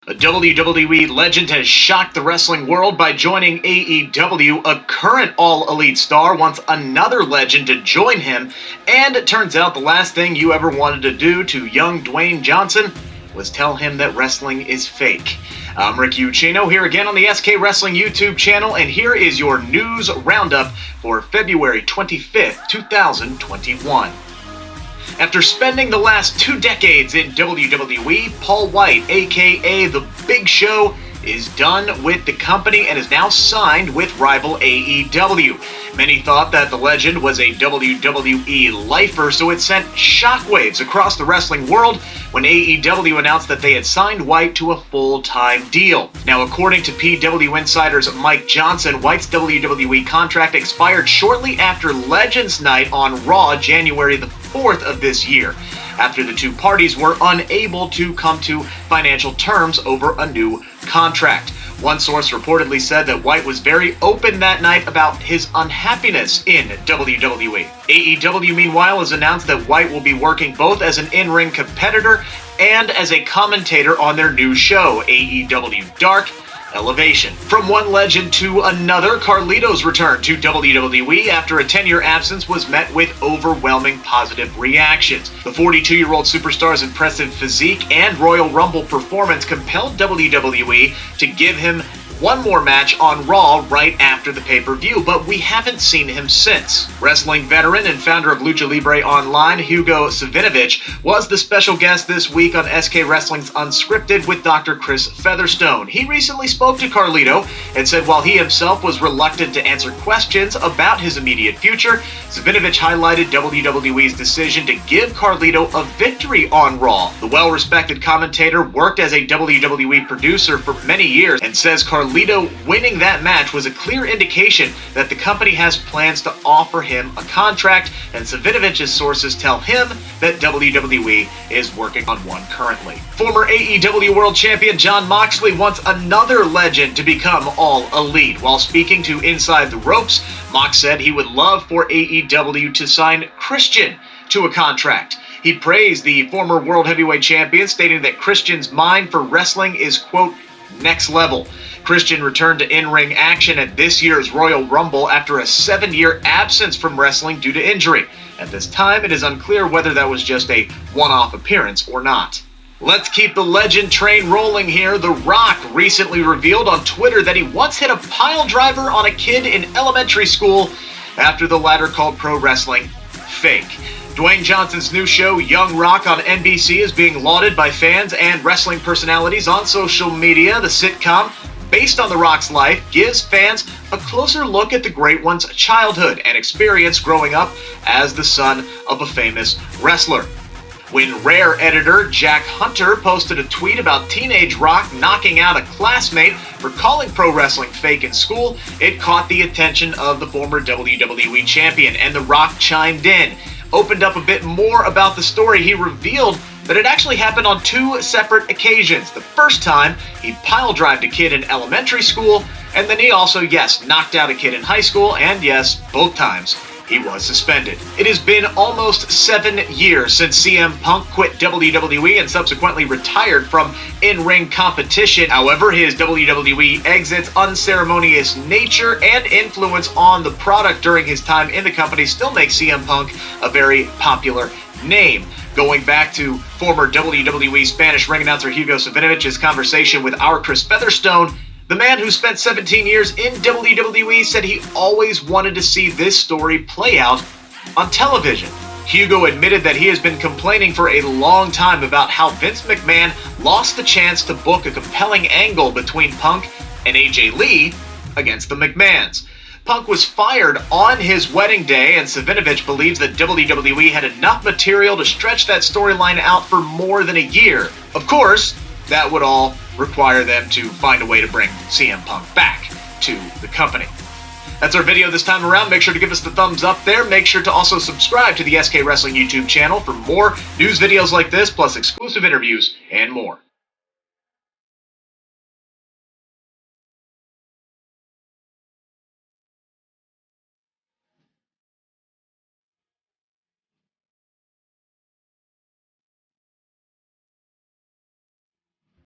A WWE legend has shocked the wrestling world by joining AEW. A current All-Elite star wants another legend to join him, and it turns out the last thing you ever wanted to do to young Dwayne Johnson was tell him that wrestling is fake. I'm Rick Ucchino here again on the SK Wrestling YouTube channel, and here is your news roundup for February 25th, 2021. After spending the last 2 decades in WWE, Paul Wight, aka The Big Show, is done with the company and is now signed with rival AEW. Many thought that the legend was a WWE lifer, so it sent shockwaves across the wrestling world when AEW announced that they had signed Wight to a full-time deal. Now, according to PW Insider's Mike Johnson, Wight's WWE contract expired shortly after Legends Night on Raw, January the 4th of this year, after the two parties were unable to come to financial terms over a new contract. One source reportedly said that Wight was very open that night about his unhappiness in WWE. AEW, meanwhile, has announced that Wight will be working both as an in-ring competitor and as a commentator on their new show, AEW Dark Elevation. From one legend to another, Carlito's return to WWE after a 10-year absence was met with overwhelming positive reactions. The 42-year-old superstar's impressive physique and Royal Rumble performance compelled WWE to give him one more match on Raw right after the pay-per-view, but we haven't seen him since. Wrestling veteran and founder of Lucha Libre Online, Hugo Savinovich, was the special guest this week on SK Wrestling's Unscripted with Dr. Chris Featherstone. He recently spoke to Carlito and said while he himself was reluctant to answer questions about his immediate future, Savinovich highlighted WWE's decision to give Carlito a victory on Raw. The well-respected commentator worked as a WWE producer for many years and says Carlito winning that match was a clear indication that the company has plans to offer him a contract, and Savinovich's sources tell him that WWE is working on one currently. Former AEW World Champion Jon Moxley wants another legend to become All Elite. While speaking to Inside the Ropes, Mox said he would love for AEW to sign Christian to a contract. He praised the former World Heavyweight Champion, stating that Christian's mind for wrestling is, quote, next level. Christian returned to in-ring action at this year's Royal Rumble after a 7-year absence from wrestling due to injury. At this time, it is unclear whether that was just a one-off appearance or not. Let's keep the legend train rolling here. The Rock recently revealed on Twitter that he once hit a pile driver on a kid in elementary school after the latter called pro wrestling fake. Dwayne Johnson's new show, Young Rock, on NBC is being lauded by fans and wrestling personalities on social media. The sitcom, based on The Rock's life, gives fans a closer look at the Great One's childhood and experience growing up as the son of a famous wrestler. When Rare editor Jack Hunter posted a tweet about teenage Rock knocking out a classmate for calling pro wrestling fake in school, it caught the attention of the former WWE champion, and The Rock chimed in. Opened up a bit more about the story. He revealed that it actually happened on 2 separate occasions. The first time, he pile-drived a kid in elementary school, and then he also, knocked out a kid in high school, and both times, he was suspended. It has been almost 7 years since CM Punk quit WWE and subsequently retired from in-ring competition. However, his WWE exit's unceremonious nature and influence on the product during his time in the company still makes CM Punk a very popular name. Going back to former WWE Spanish ring announcer Hugo Savinovich's conversation with our Chris Featherstone, the man who spent 17 years in WWE said he always wanted to see this story play out on television. Hugo admitted that he has been complaining for a long time about how Vince McMahon lost the chance to book a compelling angle between Punk and AJ Lee against the McMahons. Punk was fired on his wedding day, and Savinovich believes that WWE had enough material to stretch that storyline out for more than a year. Of course, that would all require them to find a way to bring CM Punk back to the company. That's our video this time around. Make sure to give us the thumbs up there. Make sure to also subscribe to the SK Wrestling YouTube channel for more news videos like this, plus exclusive interviews and more.